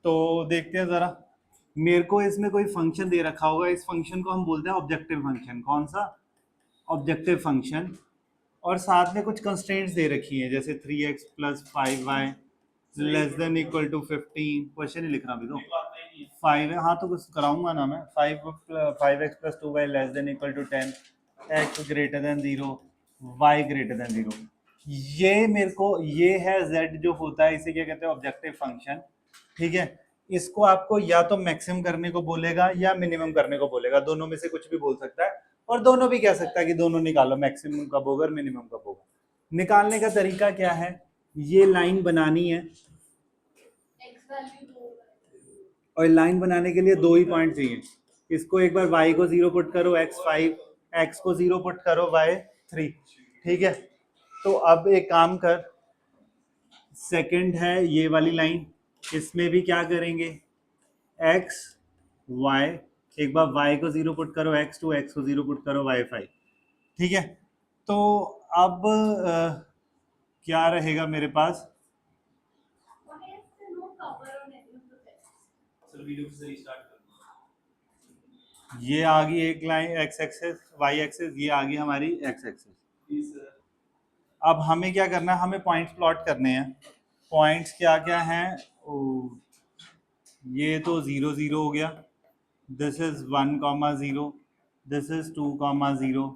तो देखते हैं जरा, मेरे को इसमें कोई फंक्शन दे रखा होगा, इस फंक्शन को हम बोलते हैं ऑब्जेक्टिव फंक्शन। कौन सा? Objective function. और साथ में कुछ कंस्ट्रेंट्स दे रखी हैं, जैसे 3x plus 5y less than equal to 15। Question ही लिख रहा अभी तो 5 है, हाँ तो कुछ कराऊंगा ना मैं। 5x plus 2y less than equal to 10, x greater than 0, y greater than 0। ये मेरे को, ये है z जो होता है, इसे क्या कहते हैं? Objective function. ठीक है, इसको आपको या तो मैक्सिमम करने को बोलेगा या मिनिमम करने को बोलेगा, दोनों में से कुछ भी बोल सकता है। और दोनों भी कह सकता है कि दोनों निकालो, मैक्सिमम कब होगा और मिनिमम कब होगा। निकालने का तरीका क्या है? ये लाइन बनानी है, और लाइन बनाने के लिए दो ही पॉइंट चाहिए। इसको एक बार y को 0 पुट करो, x5, x को 0 पुट करो, y3। ठीक है, तो अब एक काम कर, सेकंड है ये वाली लाइन, इसमें भी क्या करेंगे? x y, एक बार y को 0 पुट करो, x2, x को 0 पुट करो, y5। ठीक है, तो अब क्या रहेगा मेरे पास? ये आ गई एक line x axis, y axis, ये आ गई हमारी x एक्सिस। अब हमें क्या करना है? हमें पॉइंट्स प्लॉट करने हैं। पॉइंट्स क्या क्या हैं? ये तो 0 0 हो गया, this is 1 comma 0, this is 2 comma 0,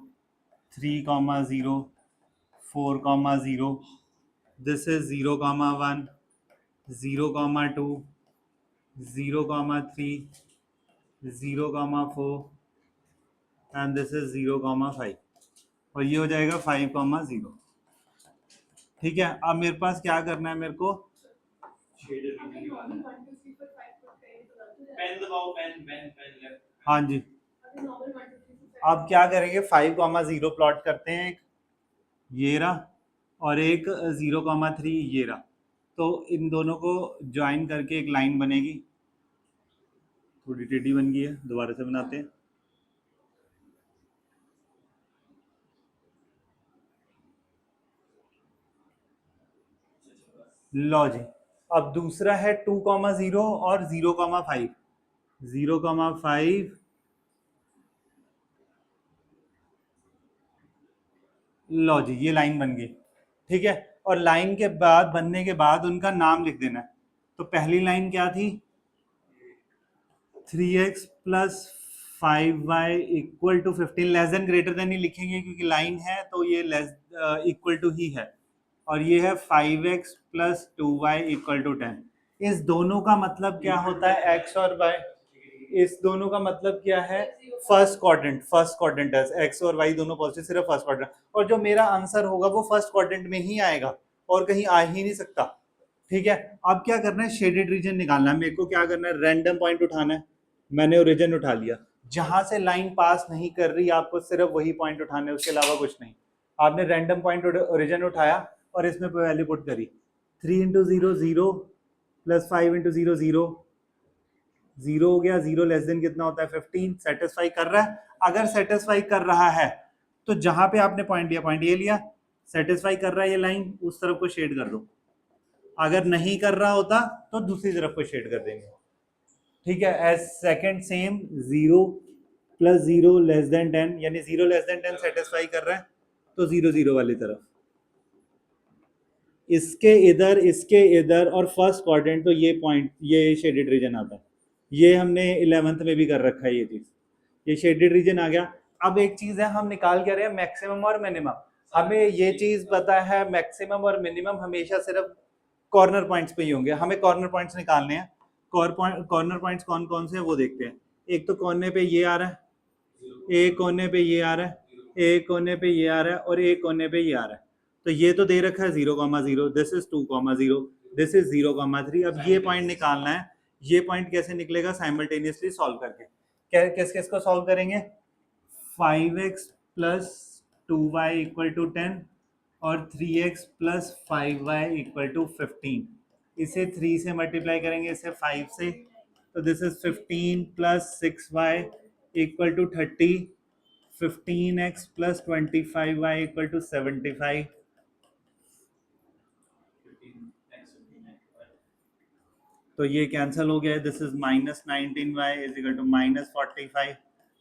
3 comma 0, 4 comma 0, this is 0 comma 1, 0 comma 2, 0 comma 3, 0 comma 4, and this is 0 comma 5, और ये हो जाएगा 5 कॉमा 0। ठीक है, अब मेरे पास क्या करना है? मेरे को पेन दबाओ, पेन। हाँ जी, अब क्या करेंगे? 5 कॉमा 0 प्लॉट करते हैं, एक ये रहा, और एक 0 कॉमा 3 ये रहा। तो इन दोनों को ज्वाइन करके एक लाइन बनेगी। थोड़ी टेढ़ी बन गई है, दोबारा से बनाते हैं। लो जी, अब दूसरा है 2 कॉमा 0 और 0 कॉमा 5। 0 कॉमा 5, लो जी, ये लाइन बन गई। ठीक है, और लाइन के बाद, बनने के बाद उनका नाम लिख देना है। तो पहली लाइन क्या थी? 3x plus 5y equal to 15, less than greater than ही लिखेंगे क्योंकि लाइन है, तो ये लेस इक्वल टू ही है। और ये है 5x plus 2y equal to 10। इस दोनों का मतलब क्या होता है? x और y। इस दोनों का मतलब क्या है? फर्स्ट क्वाड्रेंट, फर्स्ट क्वाड्रेंट है, x और y दोनों पॉजिटिव, सिर्फ फर्स्ट क्वाड्रेंट। और जो मेरा आंसर होगा वो फर्स्ट क्वाड्रेंट में ही आएगा, और कहीं आ ही नहीं सकता। ठीक है, अब क्या करना है? शेडेड रीजन निकालना है मेरे को। क्या करना है? रैंडम पॉइंट उठाना है। मैंने ओरिजिन उठा लिया, जहां से लाइन पास नहीं कर रही आपको सिर्फ वही पॉइंट उठाने, उसके अलावा कुछ नहीं। आपने रैंडम पॉइंट ओरिजिन उठाया और इसमें वैल्यू पुट करी। 3 इंटू 0 0, प्लस 5 इंटू 0 0, 0 हो गया। 0 लेस देन कितना होता है? 15। सेटिस्फाई कर रहा है? अगर सेटिस्फाई कर रहा है तो जहां पे आपने पॉइंट लिया, पॉइंट ये लिया, सेटिस्फाई कर रहा है ये लाइन, उस तरफ को शेड कर दो। अगर नहीं कर रहा होता तो दूसरी तरफ को शेड कर देंगे। ठीक है, as second same, 0 plus 0 less than 10, यानी 0 लेस देन 10 सेटिस्फाई कर रहा है, तो 0 0 वाली तरफ। इसके इधर, इसके इधर, और फर्स्ट क्वाड्रेंट, तो ये पॉइंट, ये शेडेड रीजन आता है। ये हमने 11th में भी कर रखा है ये चीज, ये शेडेड रीजन आ गया। अब एक चीज है, हम निकाल के रहे हैं मैक्सिमम और मिनिमम। हमें ये चीज पता है, मैक्सिमम और मिनिमम हमेशा सिर्फ कॉर्नर पॉइंट्स पे ही होंगे। हमें कॉर्नर पॉइंट्स निकालने हैं। कॉर्नर पॉइंट्स कौन कौन से हैं वो देखते हैं। एक तो कोने पे ये आ रहा है, एक कोने पे ये आ रहा है, एक कोने पे ये आ रहा है, और एक कोने पे ये आ रहा है। तो ये तो दे रखा है 0 comma 0, this is 2 comma 0, this is 0 comma 3। अब ये पॉइंट निकालना है। ये पॉइंट कैसे निकलेगा? साइमल्टेनियसली सॉल्व करके। किस किस को सॉल्व करेंगे? 5x plus 2y equal to 10 और 3x plus 5y equal to 15। इसे 3 से मल्टीप्लाई करेंगे, इसे 5 से, तो this is 15 plus 6y equal to 30, 15x plus 25y equal to 75। तो ये कैंसिल हो गया है, this is -19y is equal to -45।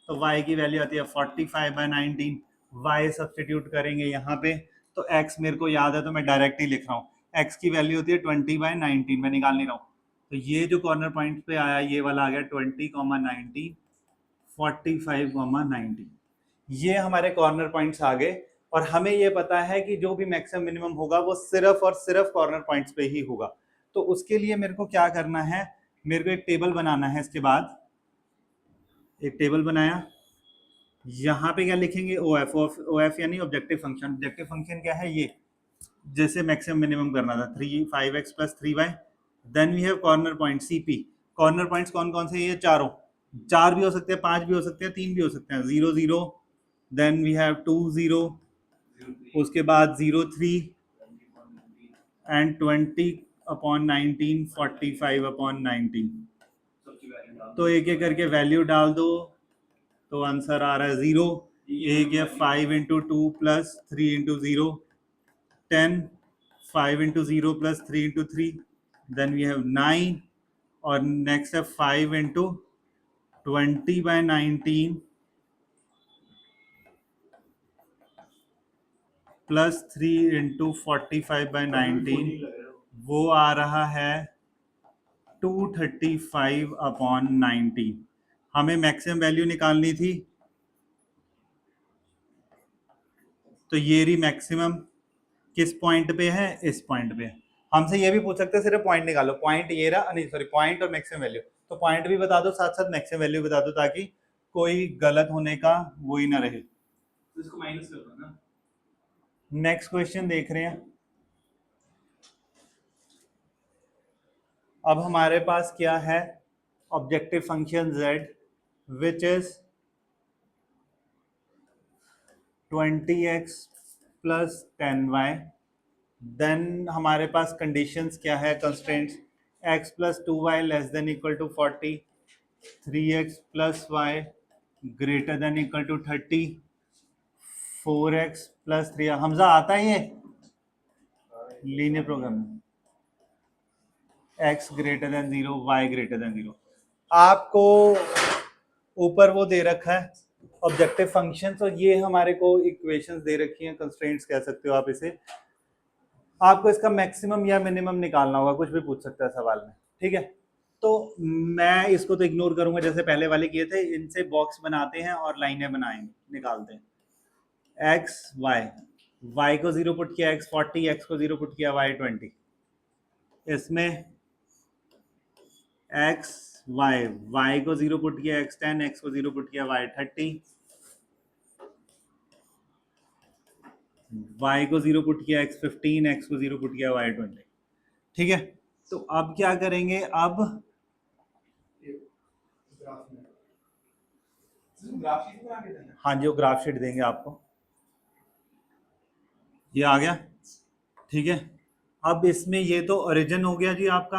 तो y की वैल्यू आती है 45/19। y सब्सटीट्यूट करेंगे यहाँ पे, तो x मेरे को याद है तो मैं डायरेक्ट ही लिख रहा हूँ, x की वैल्यू होती है 20/19, मैं निकाल नहीं रहा हूँ। तो ये जो कॉर्नर पॉइंट पे आया ये वाला आ गया 20,19, 45,19। ये हमारे कॉर्नर पॉइंट्स आ गए, और हमें ये पता है कि जो भी मैक्सिमम मिनिमम होगा वो सिर्फ और सिर्फ कॉर्नर पॉइंट्स पे ही होगा। तो उसके लिए मेरे को क्या करना है, मेरे को एक टेबल बनाना है। इसके बाद एक टेबल बनाया, यहाँ पे क्या लिखेंगे, ओ एफ यानी ऑब्जेक्टिव फंक्शन। ऑब्जेक्टिव फंक्शन क्या है, ये जैसे मैक्सिमम मिनिमम करना था 5x + 3y। Then we have corner point CP। Corner points कौन कौन से, ये चारों, 4 भी हो सकते हैं, 5 भी हो सकते हैं, 3 भी हो सकते हैं। 0 0, देन वी हैव 2 0, उसके बाद 0 3 एंड 20/19, 45/19। तो एक एक करके वैल्यू डाल दो, तो आंसर आ रहा है 0। एक है 5 × 2 + 3 × 0, 10, 5 × 0 + 3 × 3, then we have 9, और नेक्स्ट है 5 × 20/19 + 3 × 45/19, वो आ रहा है 235/19। हमें मैक्सिमम वैल्यू निकालनी थी, तो ये रही मैक्सिमम। किस पॉइंट पे है, इस पॉइंट पे। हमसे ये भी पूछ सकते हैं सिर्फ पॉइंट निकालो, पॉइंट ये रहा, नहीं सॉरी, पॉइंट और मैक्सिमम वैल्यू। तो पॉइंट भी बता दो, साथ साथ मैक्सिमम वैल्यू बता दो, ताकि कोई गलत होने का वो ही ना रहे। तो इसको माइनस कर दो ना। नेक्स्ट क्वेश्चन देख रहे हैं। अब हमारे पास क्या है, objective function z which is 20x + 10y। Then हमारे पास कंडीशंस क्या है, constraints, x + 2y ≤ 40, 3x + y > 30, 4x + 3। Hamza आता है ये लीनियर प्रोग्राम में, x > 0, y > 0। आपको ऊपर वो दे रखा है ऑब्जेक्टिव फंक्शंस, और ये हमारे को इक्वेशंस दे रखी हैं, कंस्ट्रेंट्स कह सकते हो आप इसे। आपको इसका मैक्सिमम या मिनिमम निकालना होगा, कुछ भी पूछ सकता है सवाल में, ठीक है। तो मैं इसको तो इग्नोर करूंगा, जैसे पहले वाले किए थे, इनसे बॉक्स बनाते हैं और लाइनें बनाएंगे, निकालते हैं। x y, y को 0 पुट किया x 40, x को 0 पुट किया y 20। इसमें x y, y को 0 पुट किया x 10, x को 0 पुट किया y 30, y को 0 पुट किया x 15, x को 0 पुट किया y 20। ठीक है, तो अब क्या करेंगे, अब हाँ जी, वो ग्राफ शीट देंगे आपको। ये आ गया, ठीक है। अब इसमें ये तो ओरिजिन हो गया जी आपका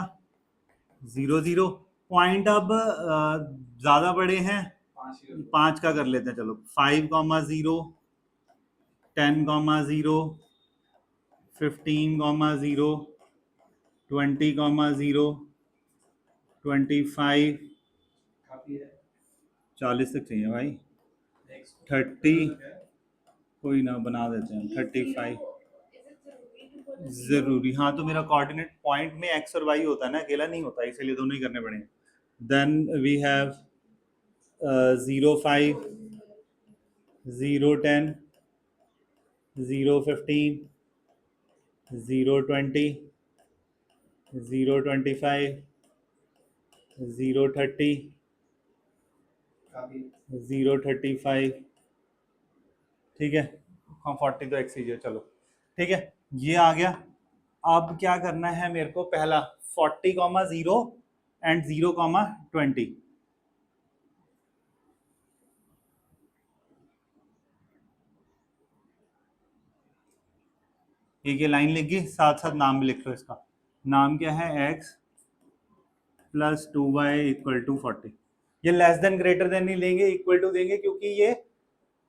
0 0। पॉइंट अब ज्यादा बड़े हैं, 5 का कर लेते हैं, चलो 5, 0, 10, 0, 15, 0, 20, 0, 25, 40 तक चाहिए भाई, 30, कोई ना बना देते हैं 35 जरूरी। हाँ, तो मेरा कोऑर्डिनेट पॉइंट में एक्स और वाई होता है ना, अकेला नहीं होता, इसलिए दोनों ही करने पड़ेंगे। Then we have 0 5, 0 10, 0 15, 0 20, 0 25, 0 30, 0 35। ठीक है, हाँ 40 तो एक्स ही है, चलो ठीक है, ये आ गया। अब क्या करना है मेरे को, पहला 40, 0 एंड 0, 20। एक ये लाइन लिख गई, साथ साथ नाम भी लिख लो इसका। नाम क्या है, x + 2y = 40। ये लेस देन ग्रेटर देन नहीं लेंगे, इक्वल टू देंगे, क्योंकि ये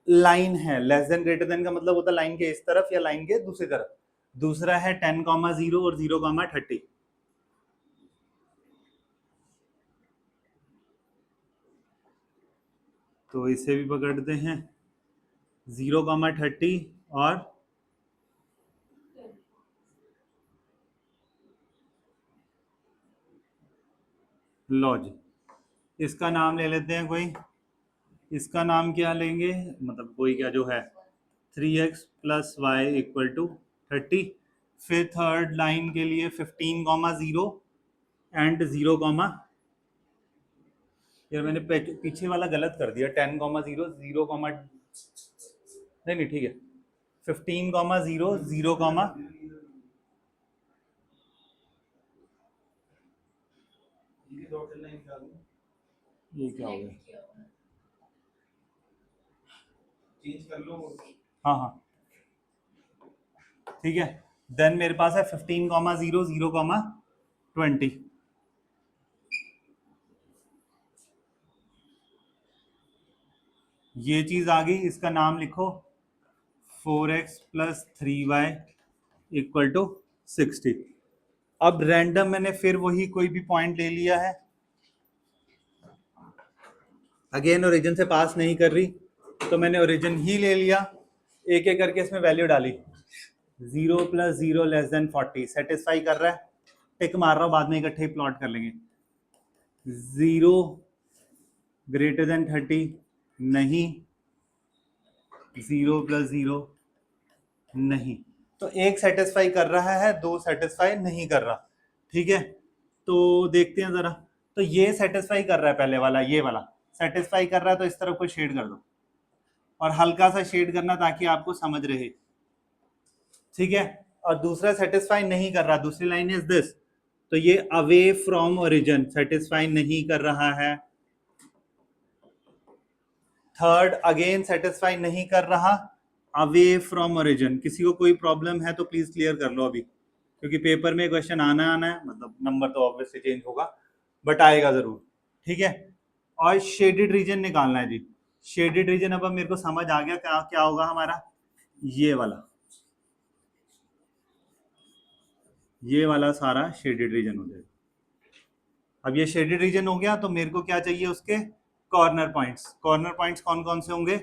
लाइन है। लेस देन ग्रेटर देन का मतलब होता है लाइन के इस तरफ या लाइन के दूसरी तरफ। दूसरा है 10, 0 और 0, 30। तो इसे भी पकड़ते हैं 0,30 और लो जी, इसका नाम ले लेते हैं कोई, इसका नाम क्या लेंगे, मतलब कोई क्या जो है 3x plus y equal to 30। फिर थर्ड लाइन के लिए 15,0 एंड 0, यार मैंने पीछे वाला गलत कर दिया, 10,0 0, नहीं नहीं ठीक है, 15,0 0, ये क्या हो गया, चेंज कर लो। हाँ हाँ ठीक है। देन मेरे पास है 15,0 0, 20। ये चीज आ गई, इसका नाम लिखो 4x plus 3y equal to 60। अब रैंडम मैंने फिर वही कोई भी पॉइंट ले लिया है, अगेन ओरिजिन से पास नहीं कर रही, तो मैंने ओरिजिन ही ले लिया, एक एक करके इसमें वैल्यू डाली। 0 प्लस 0 लेस देन 40 सेटिस्फाई कर रहा है, टिक मार रहा हूँ, बाद में इकट्ठे ही प्लॉट कर लेंगे। 0 ग्रेटर देन 30 नहीं, 0 प्लस 0 नहीं, तो एक सेटिस्फाई कर रहा है, दो सेटिस्फाई नहीं कर रहा। ठीक है, तो देखते हैं जरा, तो ये सेटिस्फाई कर रहा है, पहले वाला ये वाला सेटिस्फाई कर रहा है, तो इस तरफ को शेड कर दो, और हल्का सा शेड करना ताकि आपको समझ रहे। ठीक है, और दूसरा सेटिस्फाई नहीं कर रहा, दूसरी लाइन इज दिस, तो ये अवे फ्रॉम ओरिजिन सेटिस्फाई नहीं कर रहा है। थर्ड अगेन सेटिस्फाई नहीं कर रहा, अवे फ्रॉम ओरिजिन। किसी को कोई प्रॉब्लम है तो प्लीज क्लियर कर लो अभी, क्योंकि पेपर में क्वेश्चन आना आना है, मतलब नंबर तो ऑब्वियसली चेंज होगा बट आएगा जरूर। ठीक है, और शेडेड रीजन निकालना है जी। शेडेड रीजन अब मेरे को समझ आ गया क्या क्या होगा हमारा, ये वाला, ये वाला सारा शेडेड रीजन हो जाएगा। अब ये शेडेड रीजन हो गया, तो मेरे को क्या चाहिए, उसके कॉर्नर पॉइंट्स। कॉर्नर पॉइंट्स कौन कौन से होंगे,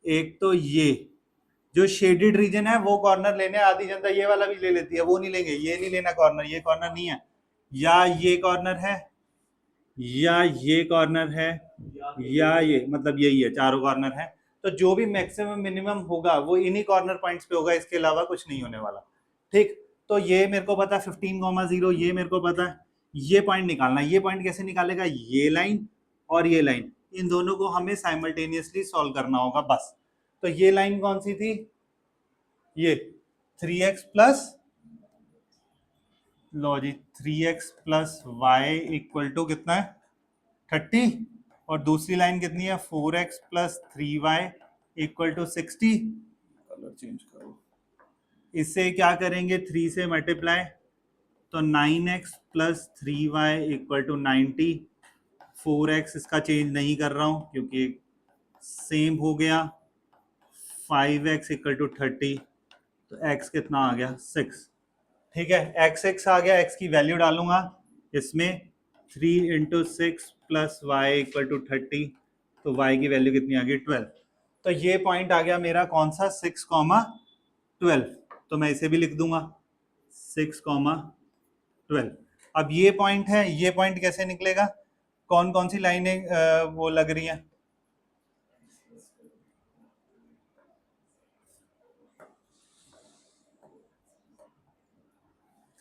एक तो ये जो शेडेड रीजन है वो कॉर्नर लेने, आधी जनता ये वाला भी ले लेती है, वो नहीं लेंगे, ये नहीं लेना कॉर्नर, ये कॉर्नर नहीं है, या ये कॉर्नर है, या ये कॉर्नर है, या ये, मतलब यही है, चारों कॉर्नर है। तो जो भी मैक्सिमम मिनिमम होगा वो इन्हीं कॉर्नर पॉइंट्स पे होगा, इसके अलावा कुछ नहीं होने वाला। ठीक, तो ये मेरे को पता है 15,0, ये मेरे को पता है। ये पॉइंट निकालना, ये पॉइंट कैसे निकालेगा, ये लाइन और ये लाइन, इन दोनों को हमें साइमल्टेनियसली सॉल्व करना होगा बस। तो ये लाइन कौन सी थी, ये 3x प्लस, लो जी 3x plus y equal to कितना है 30, और दूसरी लाइन कितनी है 4x plus 3y equal to 60। Colour change करो, इससे क्या करेंगे 3 से मल्टीप्लाई, तो 9x plus 3y equal to 90। 4x इसका चेंज नहीं कर रहा हूँ क्योंकि सेम हो गया। 5x इक्वल टू 30, तो x कितना आ गया 6। ठीक है, x आ गया, x की वैल्यू डालूंगा इसमें, 3 into 6 plus y equal to 30, तो y की वैल्यू कितनी आ गई 12। तो ये पॉइंट आ गया मेरा कौन सा 6,12, तो मैं इसे भी लिख दूंगा 6,12। अब ये पॉइंट है, ये पॉइंट कैसे निकलेगा, कौन कौन सी लाइनें वो लग रही हैं,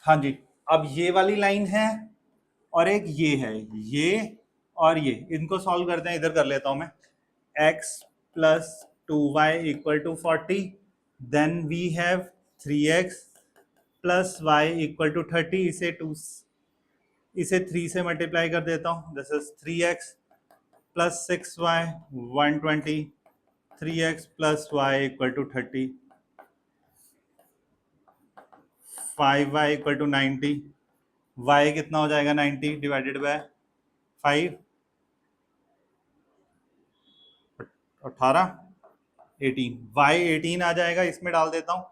हाँ जी, अब ये वाली लाइन है और एक ये है, ये और ये, इनको सॉल्व करते हैं, इधर कर लेता हूं मैं। x plus 2y equal to 40, then we have 3x plus y equal to 30, इसे 3 से मल्टीप्लाई कर देता हूँ, this is 3x plus 6y 120, 3x plus y equal to 30, 5y equal to 90, y कितना हो जाएगा 90 डिवाइडेड बाय 5, 18, 18, y 18 आ जाएगा, इसमें डाल देता हूँ,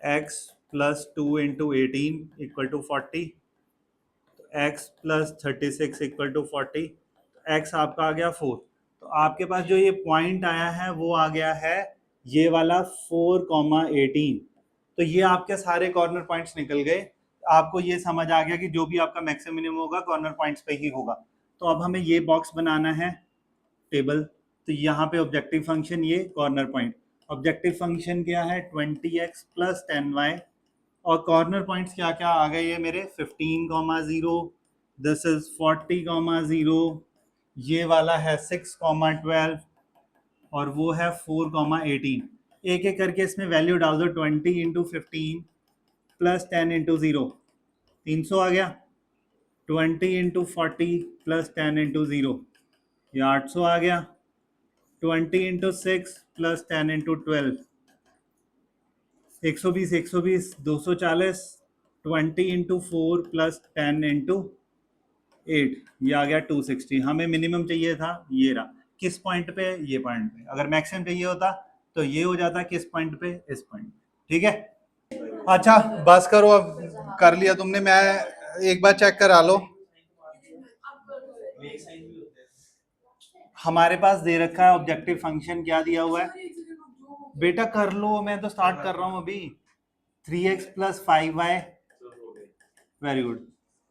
x plus 2 into 18 equal to 40, x plus 36 equal to 40, x आपका आ गया 4। तो आपके पास जो ये पॉइंट आया है वो आ गया है ये वाला 4,18। तो ये आपके सारे कॉर्नर पॉइंट्स निकल गए। आपको ये समझ आ गया कि जो भी आपका मैक्सिमम मिनिमम होगा कॉर्नर पॉइंट्स पे ही होगा। तो अब हमें ये बॉक्स बनाना है टेबल। तो यहाँ पे ऑब्जेक्टिव फंक्शन, ये कॉर्नर पॉइंट, ऑब्जेक्टिव फंक्शन क्या है 20x प्लस 10y, और कॉर्नर पॉइंट्स क्या क्या आ गए ये मेरे 15,0, दिस इज 40,0, ये वाला है 6,12 और वो है 4,18। एक एक करके इसमें वैल्यू डाल दो। 20 इंटू 15 प्लस 10 इंटू 0, 300 आ गया। 20 इंटू 40 प्लस 10 इंटू 0, ये 800 आ गया। 20 into 6 plus 10 into 12, 120, 120, 240। 20 into 4 plus 10 into 8, ये आ गया 260। हमें मिनिमम चाहिए था, ये रहा। किस पॉइंट पे? ये पॉइंट पे। अगर मैक्सिमम चाहिए होता तो ये हो जाता किस पॉइंट पे? इस पॉइंट। ठीक है, अच्छा बस करो, अब कर लिया तुमने। मैं एक बार चेक करा लो। हमारे पास दे रखा है ऑब्जेक्टिव फंक्शन, क्या दिया हुआ है बेटा? कर लो, मैं तो स्टार्ट कर रहा हूं अभी। 3x plus 5y, very good.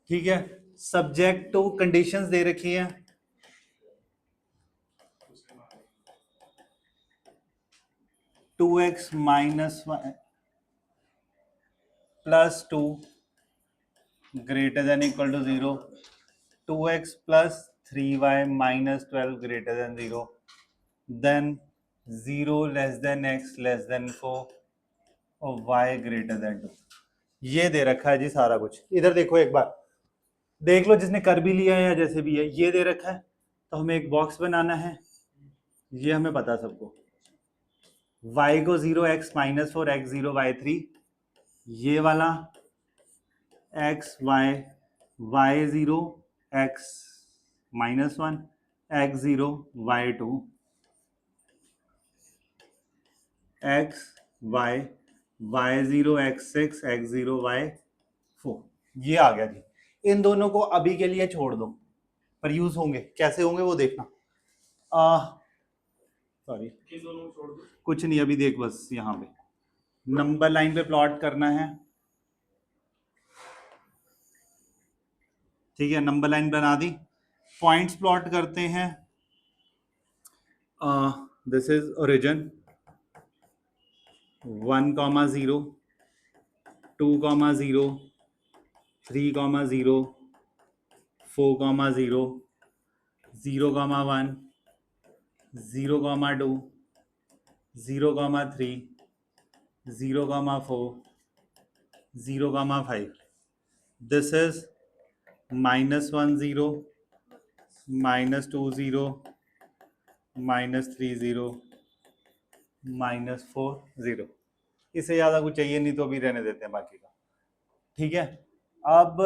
ठीक है, सब्जेक्ट टू कंडीशंस दे रखी है। Two x minus plus 2 greater than equal to 0, 2x plus 3y minus 12 greater than 0, then 0 less than x less than 4 और y ग्रेटर देन 2। ये दे रखा है जी सारा कुछ। इधर देखो एक बार, देख लो जिसने कर भी लिया है या जैसे भी है, ये दे रखा है। तो हमें एक बॉक्स बनाना है, ये हमें पता सबको। y को 0 x माइनस 4 x 0 y 3, ये वाला x y y 0 x minus 1 x 0 y 2 x y y 0 x 6 x 0 y 4। ये आ गया जी। इन दोनों को अभी के लिए छोड़ दो, पर यूज होंगे, कैसे होंगे वो देखना। सॉरी, कुछ नहीं, अभी देख, बस यहाँ पे नंबर लाइन पे प्लॉट करना है। ठीक है, नंबर लाइन बना दी, पॉइंट्स प्लॉट करते हैं। This is origin 1,0, 2,0, 3,0, 4,0, 0,1, 0,2, 0,3, 0,4, 0,5। This is -1,0, -2,0, -3,0, -4,0। इससे ज़्यादा कुछ चाहिए नहीं तो अभी रहने देते हैं बाकी का। ठीक है, अब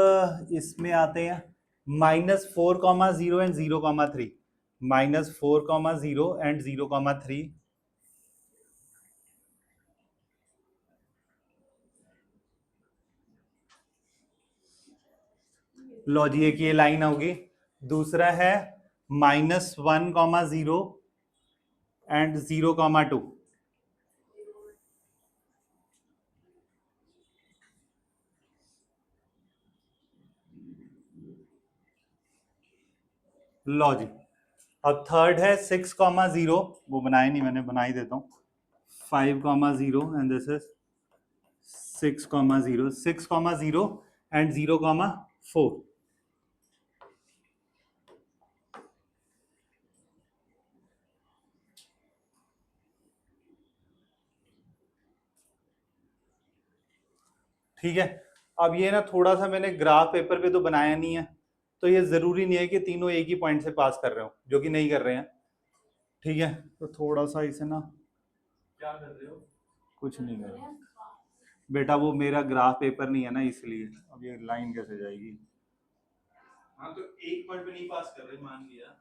इसमें आते हैं -4,0 एंड 0,3, -4,0 एंड 0,3। लो जी, एक ये लाइन होगी। दूसरा है -1,0 एंड 0,2। लो जी, अब थर्ड है 6,0, वो बनाया नहीं मैंने, बना ही देता हूँ। 5,0 एंड दिस इज 6,0, 6,0 एंड 0,4। ठीक है, अब ये ना थोड़ा सा मैंने ग्राफ पेपर पे तो बनाया नहीं है, तो ये जरूरी नहीं है कि तीनों एक ही पॉइंट से पास कर रहे हो, जो कि नहीं कर रहे हैं। ठीक है, तो थोड़ा सा इसे ना, क्या कर रहे हो? कुछ नहीं कर रहा बेटा, वो मेरा ग्राफ पेपर नहीं है ना, इसलिए। अब ये लाइन कैसे जाएगी? हाँ, तो एक पॉइंट पे नहीं पास कर रहे, मान लिया।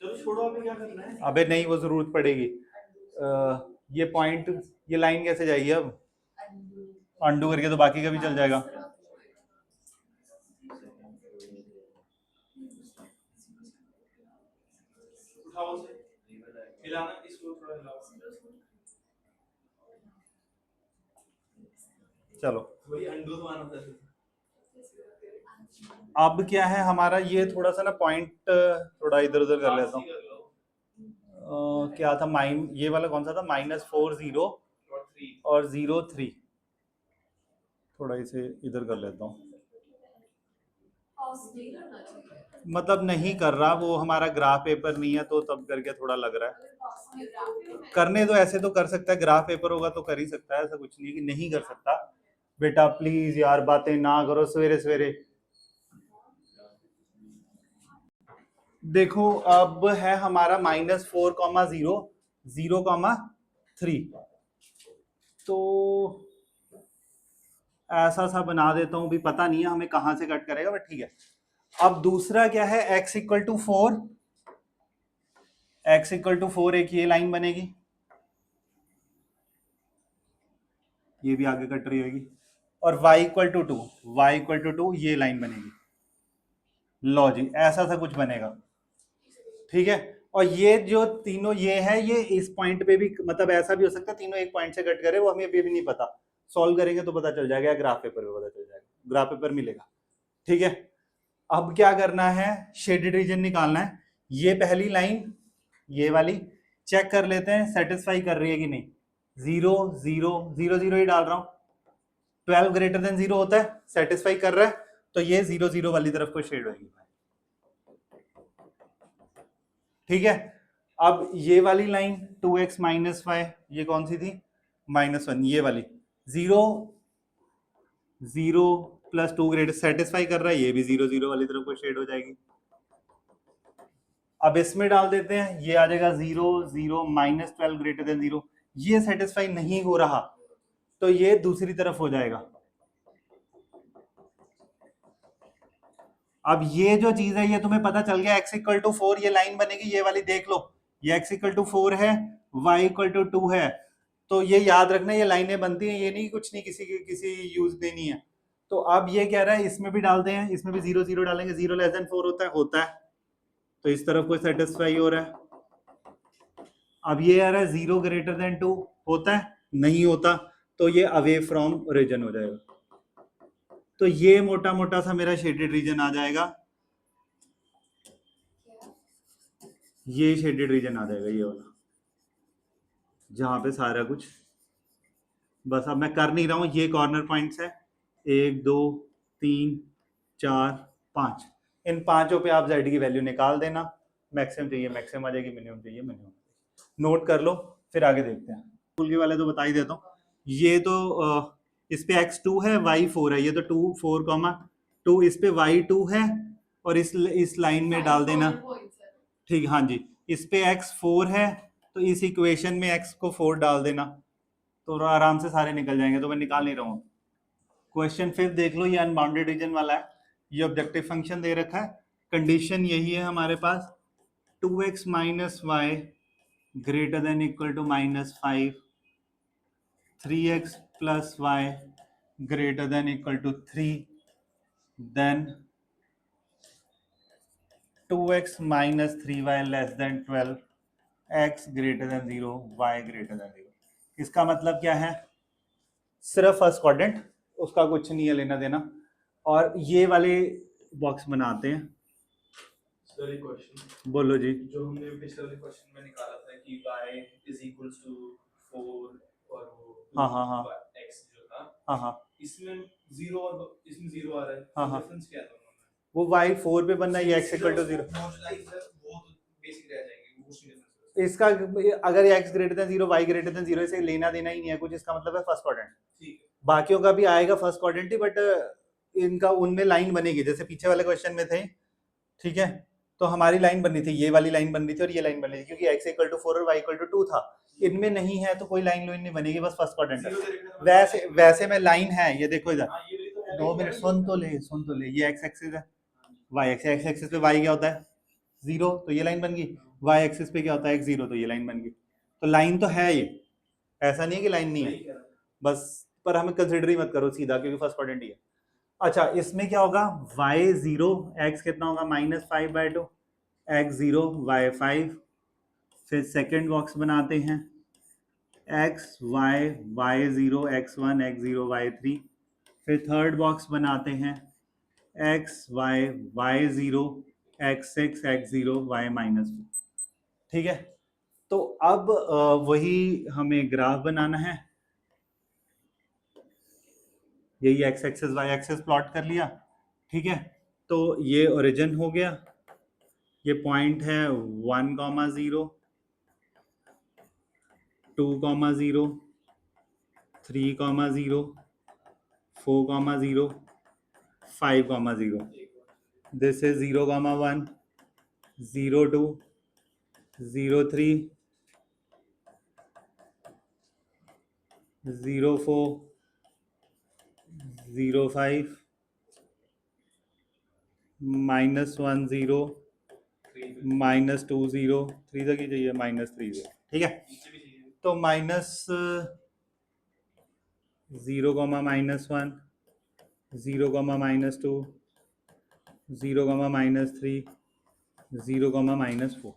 चलो छोड़ो, अभी क्या करना है? अबे नहीं, वो जरूरत पड़ेगी। ये पॉइंट, ये लाइन कैसे जाएगी अब? अंडू करके तो बाकी का भी चल जाएगा। चलो अब क्या है हमारा, ये थोड़ा सा ना पॉइंट थोड़ा इधर उधर कर लेता हूँ। क्या था माइन, ये वाला कौन सा था, -40 और 03, थोड़ा इसे इधर कर लेता हूँ। मतलब नहीं कर रहा, वो हमारा ग्राफ पेपर नहीं है तो तब करके थोड़ा लग रहा है। करने तो ऐसे तो कर सकता है, ग्राफ पेपर होगा तो कर ही सकता है, ऐसा कुछ नहीं कि नहीं कर सकता। बेटा प्लीज यार बातें ना करो सवेरे सवेरे। देखो अब है हमारा -4,0 0,3, तो ऐसा सा बना देता हूं, भी पता नहीं है हमें कहां से कट करेगा बट ठीक है। अब दूसरा क्या है, x = 4, x = 4 एक ये लाइन बनेगी, ये भी आगे कट रही होगी, और y = 2, y = 2 ये लाइन बनेगी। लो जी ऐसा सा कुछ बनेगा, ठीक है। और ये जो तीनों ये है, ये इस पॉइंट पे भी, मतलब ऐसा भी हो सकता है तीनों एक पॉइंट से कट करे, वो हमें अभी भी नहीं पता, सॉल्व करेंगे तो पता चल जाएगा, ग्राफ पेपर में पता चल जाएगा, ग्राफ पेपर मिलेगा, ठीक है। अब क्या करना है, शेडेड रीजन निकालना है। ये पहली लाइन ये वाली चेक कर लेते हैं सेटिस्फाई कर रही है कि नहीं। 0 0 0 0 ही डाल रहा हूं, 12 > 0 होता है, सेटिस्फाई कर रहा है, तो ये 0 0 वाली तरफ को शेड होगी, ठीक है। अब ये वाली लाइन 2x - 5, ये कौन सी थी, -1, ये वाली 0 0 + 2 सेटिस्फाई कर रहा है, ये भी 0 0 वाली तरफ को शेड हो जाएगी। अब इसमें डाल देते हैं, ये आ जाएगा 0 0 -12 > 0, ये सेटिस्फाई नहीं हो रहा तो ये दूसरी तरफ हो जाएगा। अब ये जो चीज है ये तुम्हें पता चल गया, x = 4 ये लाइन बनेगी, ये वाली देख लो, ये x = 4 है, y = 2 है, तो ये याद रखना ये लाइनें बनती हैं, ये नहीं कुछ नहीं किसी यूज देनी है। तो अब ये कह रहा है इसमें भी डालते हैं, इसमें भी 0 0 डालेंगे, 0 < 4 होता है, तो इस तरफ को सेटिस्फाई हो रहा है। अब ये आ रहा है 0 > 2 होता है, नहीं होता, तो ये अवे फ्रॉम रीजन हो जाएगा, तो ये मोटा मोटा सा मेरा शेडेड रीजन आ जाएगा, ये शेडेड रीजन आ जाएगा, ये वाला जहां पे सारा कुछ, बस अब मैं कर नहीं रहा हूं, ये कॉर्नर पॉइंट्स है 1 2 3 4 5, इन पांचों पे आप z की वैल्यू निकाल देना, मैक्सिमम चाहिए मैक्सिमम आ जाएगी, मिनिमम चाहिए मिनिमम, नोट कर लो, फिर आगे देखते हैं। स्कूल के वाले तो बता ही देता हूँ, ये तो इस पे x2 है y4 है, ये तो 2 4, 2 इस पे y2 है, और इस लाइन में डाल देना, ठीक, हाँ जी, इस पे x4 है, तो इस इक्वेशन में x को 4 डाल देना, तो आराम से सारे निकल जाएंगे, तो मैं निकाल नहीं रहा हूँ। क्वेश्चन 5 देख लो, ये अनबाउंडेड रीजन वाला है, ये ऑब्जेक्टिव फंक्शन दे रखा है, कंडीशन यही है हमारे पास, 2x - y greater than equal to -5, 3x plus y greater than equal to 3, then 2x minus 3y less than 12, x greater than 0, y greater than 0। इसका मतलब क्या है, सिर्फ फर्स्ट क्वाड्रेंट, उसका कुछ नहीं है लेना देना, और ये वाले बॉक्स बनाते हैं। सर एक क्वेश्चन बोलो जी। जो हमने पिछले वाले क्वेश्चन में निकाला था कि y = 4 और वो हाँ x जो था, हाँ इसमें 0 और इसमें 0 आ रहा है, हाँ डिफरेंस क्या है वो y4 पे बनना है, ये x = 0, वो बेसिक रह जाएंगे, वो डिफरेंस इसका, अगर x greater than 0 y greater than 0 इसे लेना देना ही नहीं है कुछ, इसका मतलब है फर्स्ट क्वाड्रेंट, ठीक है, बाकियों का भी आएगा फर्स्ट क्वाड्रेंट ही, बट इनका उनमें लाइन बनेगी जैसे पीछे वाले क्वेश्चन में थे, ठीक है। तो हमारी लाइन बननी थी, ये वाली लाइन बननी थी और ये लाइन बननी थी, क्योंकि x = 4 और y = 2 था, इनमें नहीं है तो कोई लाइन नहीं बनेगी, बस फर्स्ट क्वाड्रेंट है। वैसे में लाइन है, ये देखो इधर, 2 मिनट सुन तो ले, ये x एक्सिस है, y एक्सिस पे y क्या होता है 0, तो ये लाइन बन गई, y एक्सिस पे क्या होता है x0, तो ये लाइन बन गई, तो लाइन तो है ये, ऐसा नहीं है कि लाइन नहीं है, बस पर हमें कंसिडर ही मत करो सीधा, क्योंकि फर्स्ट क्वाड्रेंट ही है। अच्छा इसमें क्या होगा, y0 x कितना होगा -5/2, x0 y5 फिर सेकेंड बॉक्स बनाते हैं x y y zero x one x zero y three. फिर थर्ड बॉक्स बनाते हैं x y y zero x six x zero y minus. ठीक है, तो अब वही हमें ग्राफ बनाना है। यही x axis y axis plot कर लिया। ठीक है, तो ये ओरिजिन हो गया, ये पॉइंट है 1,0, 2,0, 3,0, 4,0, 5,0. This is 0,1, 0,2, 0,3, 0,4, 0,5, -1,0, -2,0, 3 तक ही चाहिए, -3,0. ठीक है, तो -0, -1, 0, -2, 0, -3, 0, -4.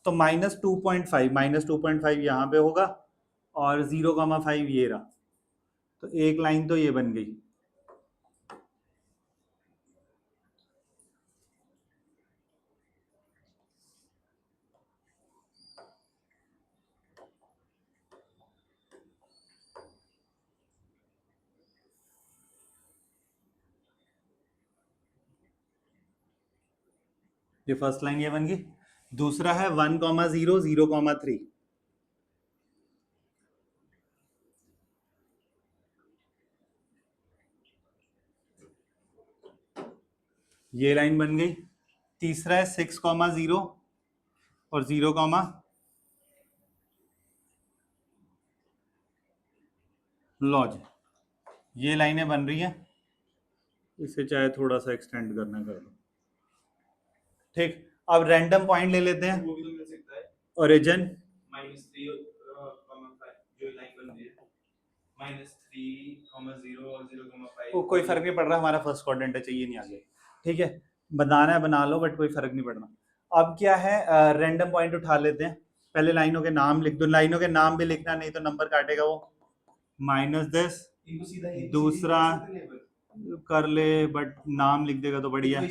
तो -2.5 यहाँ पे होगा और 0,5 ये रहा, तो एक लाइन तो ये बन गई। ये फर्स्ट लाइन ये बन गई। दूसरा है 1,0, 0,3। ये लाइन बन गई। तीसरा है 6,0 और 0, लॉज। ये लाइनें बन रही हैं, इसे चाहे थोड़ा सा एक्सटेंड करना कर लो। ठीक, अब रैंडम पॉइंट ले लेते हैं। वो भी तो मिल सकता है, ओरिजिन -3, जो लाइन बन रही है -3,0 और 0,5। वो कोई फर्क नहीं पड़ रहा, हमारा फर्स्ट क्वाड्रेंट है, चाहिए नहीं आगे। ठीक है, बनाना है बना लो, बट कोई फर्क नहीं पड़ना। अब क्या है, रैंडम पॉइंट उठा लेते हैं। पहले लाइनों के नाम लिख दो, लाइनों के नाम भी लिखना, नहीं तो नंबर काटेगा वो। -10, दूसरा कर ले बट नाम लिख देगा तो बढ़िया।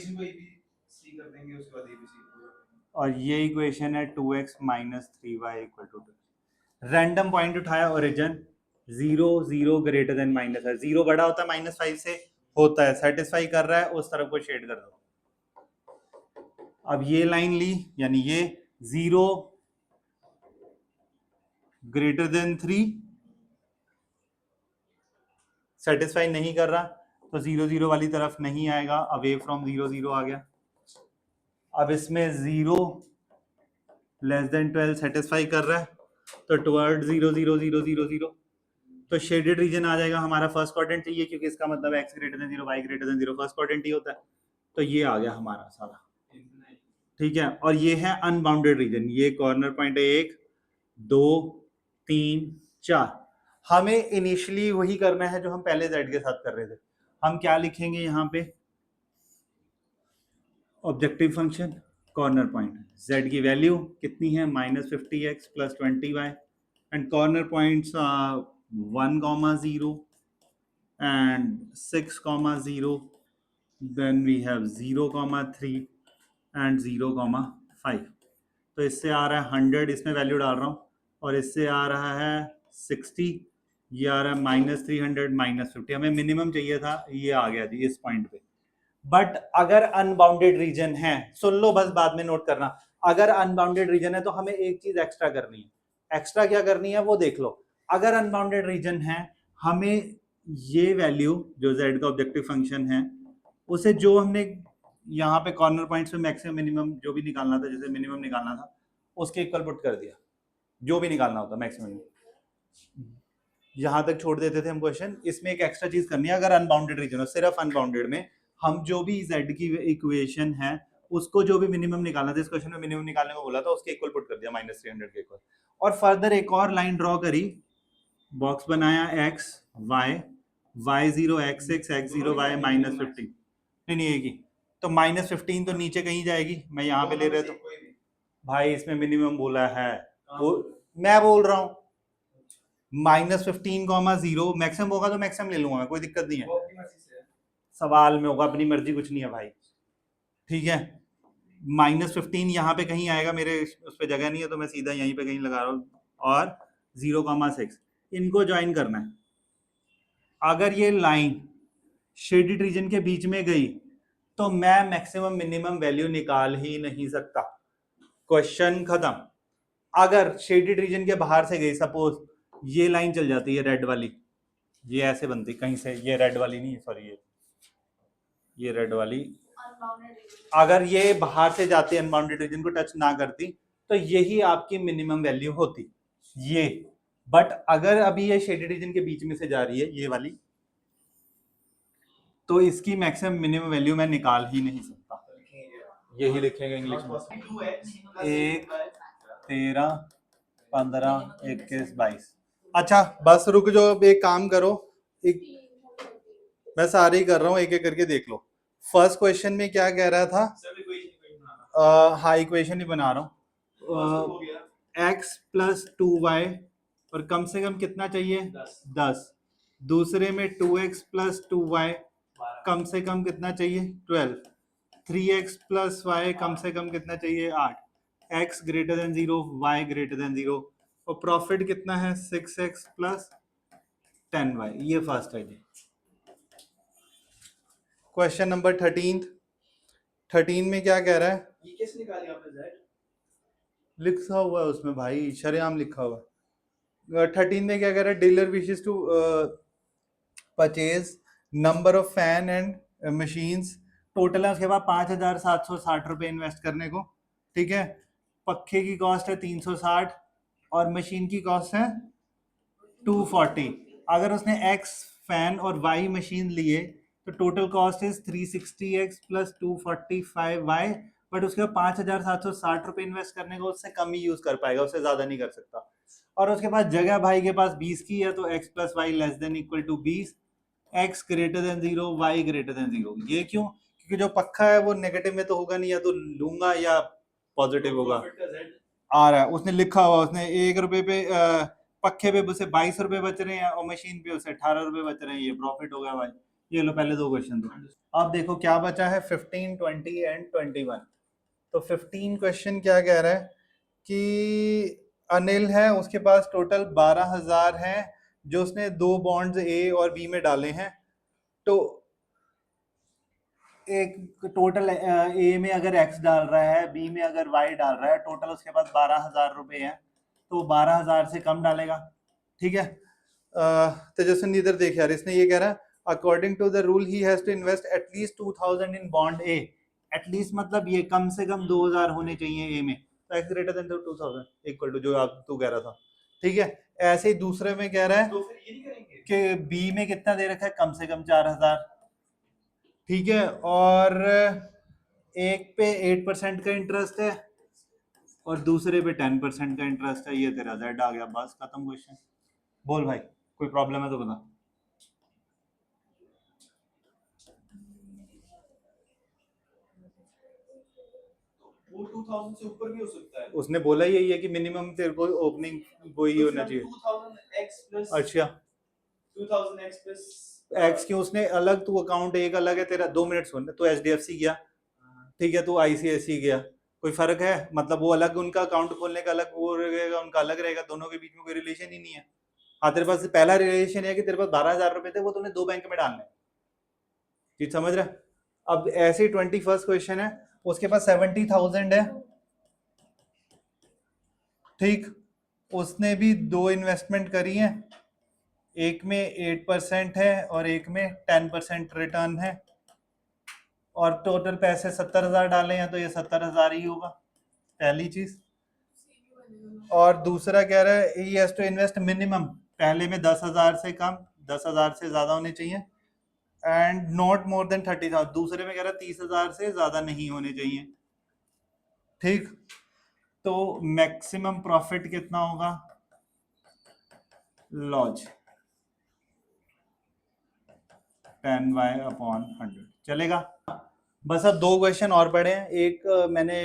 और ये इक्वेशन है 2x - 3y = 2। रैंडम पॉइंट उठाया, ओरिजिन 0, 0 ग्रेटर देन -5। 0 बड़ा होता है -5 से, होता है, सेटिस्फाई कर रहा है, उस तरफ को शेड कर दो। अब ये लाइन ली, यानी ये 0 ग्रेटर देन 3 सेटिस्फाई नहीं कर रहा, तो 0, 0 वाली तरफ नहीं आएगा, अवे फ्रॉम 0, 0 आ गया। अब इसमें 0 लेस देन 12 सेटिस्फाई कर रहा है, तो टुवर्ड 0, 0, 0, 0, 0, तो शेडेड रीजन आ जाएगा। हमारा फर्स्ट क्वाड्रेंट चाहिए, क्योंकि इसका मतलब x greater than 0, y greater than 0 first quadrant ही होता है। तो ये आ गया हमारा सारा। ठीक है, और ये है अनबाउंडेड रीजन। ये कॉर्नर पॉइंट है 1, 2, 3, 4। हमें इनिशियली वही करना है जो हम पहले z के साथ कर रहे थे। हम क्या लिखेंगे यहाँ पे, objective function corner point, z की वैल्यू कितनी है, -50x + 20y, and corner points 1,0 and 6,0, then we have 0,3 and 0,5। तो इससे आ रहा है 100, इसमें वैल्यू डाल रहा हूँ, और इससे आ रहा है 60, ये आ रहा है -300 -50। हमें मिनिमम चाहिए था, ये आ गया जी इस पॉइंट पे। बट अगर अनबाउंडेड रीजन है, सुन लो बस, बाद में नोट करना, अगर अनबाउंडेड रीजन है तो हमें एक चीज एक्स्ट्रा करनी है। एक्स्ट्रा क्या करनी है वो देख लो। अगर अनबाउंडेड रीजन है, हमें ये वैल्यू जो z का ऑब्जेक्टिव फंक्शन है, उसे जो हमने यहाँ पे कॉर्नर पॉइंट्स में मैक्सिमम मिनिमम जो भी निकालना था, जैसे मिनिमम निकालना था, उसके इक्वल पुट कर दिया, जो भी निकालना होता मैक्सिमम। यहाँ तक छोड़ देते थे हम क्वेश्चन। इसमें एक एक्स्ट्रा चीज करनी है, अगर अनबाउंडेड रीजन हो, सिर्फ अनबाउंडेड में हम जो भी z की इक्वेशन है उसको जो भी मिनिमम निकालना था, इस क्वेश्चन में मिनिमम निकालने को बोला था, उसके इक्वल पुट कर दिया -300 के इक्वल। और फर्दर एक और लाइन ड्रॉ करी, बॉक्स बनाया x y y0 x6 x0 y -15। नहीं एक ही, तो -15 तो नीचे कहीं जाएगी, मैं यहाँ पे ले रहा था, भाई इसमें मिनिमम बोला है, वो मैं बोल रहा हूँ -15, 0 मैक्सिमम होगा तो मैक्सिमम ले लूंगा मैं, कोई दिक्कत नहीं है। सवाल में होगा, अपनी मर्जी कुछ नहीं है भाई, ठीक है। -15 यहाँ पे कहीं आएगा, मेरे उस पर जगह नहीं है तो मैं सीधा यहीं पे कहीं लगा रहा हूँ, और 0,6 इनको ज्वाइन करना है। अगर ये लाइन शेडेड रीजन के बीच में गई तो मैं मैक्सिमम मिनिमम वैल्यू निकाल ही नहीं सकता, क्वेश्चन खत्म। अगर शेडेड रीजन के बाहर से गई, सपोज ये लाइन चल जाती है रेड वाली, ये ऐसे बनती कहीं से, ये रेड वाली नहीं, सॉरी ये रेड वाली, अगर ये बाहर से जाती अनबाउंडेड रीजन को टच ना करती तो यही आपकी मिनिमम वैल्यू होती, ये। बट अगर अभी ये शेडेड रीजन के बीच में से जा रही है ये वाली, तो इसकी मैक्सिमम मिनिमम वैल्यू मैं निकाल ही नहीं सकता। यही लिखेंगे इंग्लिश में, 1, 13, 15, 21, 22। अच्छा बस रुक जाओ, अब एक काम करो, एक मैं सारे ही कर रहा हूँ, एक एक करके देख लो। फर्स्ट क्वेश्चन में क्या कह रहा था? हाँ इक्वेशन ही बना रहा हूँ। x + 2y और कम से कम कितना चाहिए? 10। दूसरे में 2x + 2y कम से कम कितना चाहिए? 12। 3x + y कम से कम कितना चाहिए? 8। x > 0, y > 0, और प्रॉफिट कितना है? 6x + 10y। ये फर्स्ट है जी। क्वेश्चन नंबर 13 में क्या कह रहा है? ये कैसे निकाली आपने z? लिखा हुआ है उसमें भाई, शरेआम लिखा हुआ है। 13 में क्या कह रहा है? Dealer wishes to purchase number of fan and machines, total है उसके बाद 5,760 रुपए इन्वेस्ट करने को, ठीक है। पक्खे की कॉस्ट है 360 और मशीन की कॉस्ट है 240। अगर उसने x फैन और y मशीन लिए तो total cost is 360x + 245y, but उसके बाद 5,760 रुपए इन्वेस्ट करने को, उससे कम ही यूज कर पाएगा, उससे ज्यादा नहीं कर सकता। और उसके पास जगह भाई के पास 20 की है, तो x + y <= 20, x > 0, y > 0। ये क्यों? क्योंकि जो पक्का है वो नेगेटिव में तो होगा नहीं, या तो लूंगा या पॉजिटिव होगा। आ रहा है उसने लिखा हुआ, उसने 1 रुपए पे पक्के पे उसे 22 रुपए बच रहे हैं और मशीन पे उसे 18 रुपए बच रहे हैं, ये प्रॉफिट हो गया भाई। ये लो पहले 2 क्वेश्चन दो। अब देखो क्या बचा है, 15, 20 एंड 21। तो 15 क्वेश्चन क्या कह रहा है कि अनिल है, उसके पास टोटल 12,000 है जो उसने 2 बॉन्ड्स ए और बी में डाले हैं। तो एक टोटल ए में अगर एक्स डाल रहा है, बी में अगर वाई डाल रहा है, टोटल उसके पास 12,000 रुपए हैं, तो 12,000 से कम डालेगा, ठीक है। तेजस्वी इधर देख यार, इसने ये कह रहा है according to the rule he has to invest at least 2,000 in bond A. At least मतलब ये कम से कम 2,000 होने चाहिए ए में, तो x > 2,000 इक्वल टू जो आप तू कह रहा था, ठीक है। ऐसे ही दूसरे में कह रहा है तो फिर ये नहीं करेंगे कि बी में कितना दे रखा है, कम से कम 4,000, ठीक है। और एक पे 8% का इंटरेस्ट है और दूसरे पे 10% का इंटरेस्ट है, ये तेरा जेड आ गया, बस खत्म क्वेश्चन। बोल भाई, कोई प्रॉब्लम है तो बता। वो 2000 से ऊपर भी हो सकता है, उसने बोला यही है कि मिनिमम तेरे को ओपनिंग वही होना चाहिए 2000x प्लस। अच्छा 2000x प्लस x क्यों? उसने अलग, तू अकाउंट एक अलग है तेरा, 2 मिनट सुन, तो HDFC गया, ठीक है, तो ICICI गया, कोई फर्क है? मतलब वो अलग, उनका अकाउंट खोलने का अलग वो रहेगा, उनका अलग रहेगा, दोनों के बीच में कोई रिलेशन ही नहीं है। हाँ तेरे पास पहला रिलेशन है कि तेरे पास 12,000 रुपए थे, वो तूने 2 बैंक में डालने, चीज समझ रहा है? अब ऐसे ही 21st क्वेश्चन है, उसके पास 70,000 है, ठीक। उसने भी 2 इन्वेस्टमेंट करी है, एक में 8% है और एक में 10% रिटर्न है, और टोटल पैसे 70,000 डाले हैं, तो ये 70,000 ही होगा, पहली चीज। और दूसरा कह रहा है he has to invest minimum, पहले में 10,000 से कम, 10,000 से ज्यादा होने चाहिए, एंड नॉट मोर देन 30,000, दूसरे में कह रहा है 30,000 से ज्यादा नहीं होने चाहिए, ठीक। तो मैक्सिमम प्रॉफिट कितना होगा? लॉज 10y/100 चलेगा। बस अब 2 क्वेश्चन और पड़े हैं, एक मैंने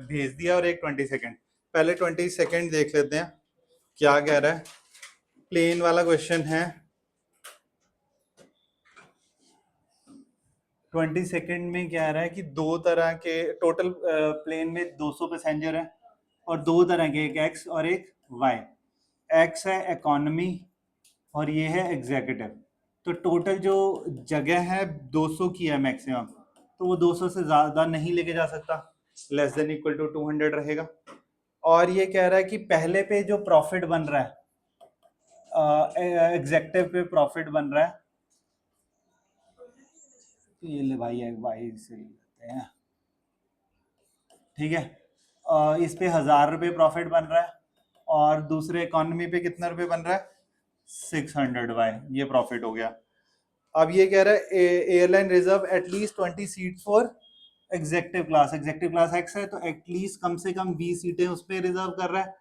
भेज दिया और एक 20 सेकेंड। पहले 20 सेकेंड देख लेते हैं क्या कह रहा है। प्लेन वाला क्वेश्चन है। 20 सेकेंड में क्या रहा है कि दो तरह के टोटल प्लेन में 200 पैसेंजर हैं और दो तरह के, एक एक्स और एक वाई। एक्स है इकोनॉमी और ये है एग्जीक्यूटिव। तो टोटल जो जगह है 200 की है मैक्सिमम, तो वो 200 से ज़्यादा नहीं लेके जा सकता, लेस देन इक्वल टू 200 रहेगा। और ये कह रहा है कि पहले पे जो प्रॉफिट बन रहा है, एग्जेक्टिव पे प्रॉफिट बन रहा है, तो ये ले भाई वाई से लेते हैं, ठीक है। इस पे 1000 रुपये प्रॉफिट बन रहा है और दूसरे इकोनॉमी पे कितना रुपये बन रहा है, 600 वाई, ये प्रॉफिट हो गया। अब ये कह रहा है airline reserve at least 20 seat for executive class. Executive class x है तो एटलीस्ट कम से कम 20 सीटें उस पर रिजर्व कर रहा है।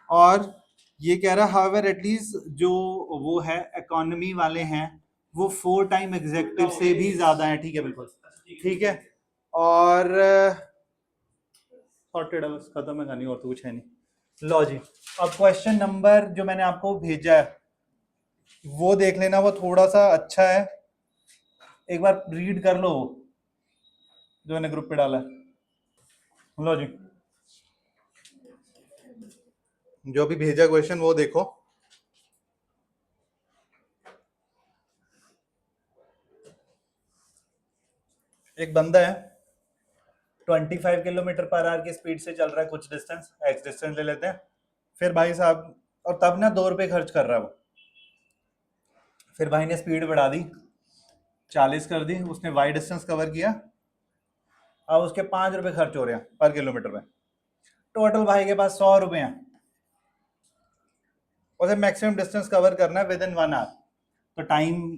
और ये कह रहा है हाउएवर एटलीस्ट जो वो है इकोनॉमी वाले हैं वो 4 टाइम एग्जेक्टिव से भी ज्यादा है, ठीक है, बिल्कुल ठीक है। और सॉर्टेड है, बस खत्म है कहानी, और तो कुछ है नहीं। लो जी, अब क्वेश्चन नंबर जो मैंने आपको भेजा है वो देख लेना, वो थोड़ा सा अच्छा है, एक बार रीड कर लो जो मैंने ग्रुप पे डाला है। लो जी, जो भी भेजा क्वेश्चन वो देखो। एक बंदा है 25 किलोमीटर पर आवर की स्पीड से चल रहा है कुछ डिस्टेंस, एक्स डिस्टेंस ले लेते हैं। फिर भाई साहब, और तब ना 2 रुपये खर्च कर रहा है वो। फिर भाई ने स्पीड बढ़ा दी, 40 कर दी, उसने वाई डिस्टेंस कवर किया। अब उसके 5 रुपये खर्च हो रहे हैं पर किलोमीटर में। टोटल भाई के पास 100 रुपये हैं। उसे मैक्सिमम डिस्टेंस कवर करना है विद इन 1 आवर। तो टाइम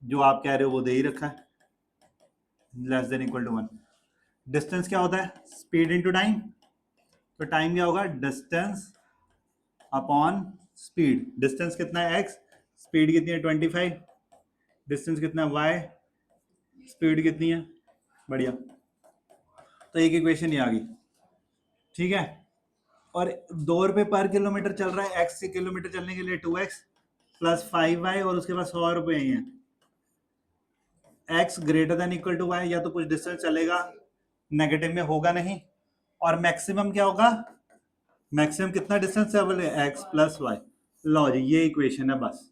जो आप कह रहे हो वो दे ही रखा है, less than equal to 1। Distance क्या होता है, स्पीड इनटू टाइम। तो टाइम क्या होगा, डिस्टेंस अपॉन स्पीड। डिस्टेंस कितना है x, स्पीड कितनी है 25, डिस्टेंस कितना है y, स्पीड कितनी है, बढ़िया। तो एक इक्वेशन ये आ गई, ठीक है। और 2 रुपये पर किलोमीटर चल रहा है, x से किलोमीटर चलने के लिए 2x प्लस 5y और उसके बाद 100 रुपये ही है। x greater than equal to y, या तो कुछ डिस्टेंस चलेगा, नेगेटिव में होगा नहीं। और मैक्सिमम क्या होगा, मैक्सिमम कितना डिस्टेंस ट्रेवल है, x प्लस वाई। लो जी, ये इक्वेशन है बस।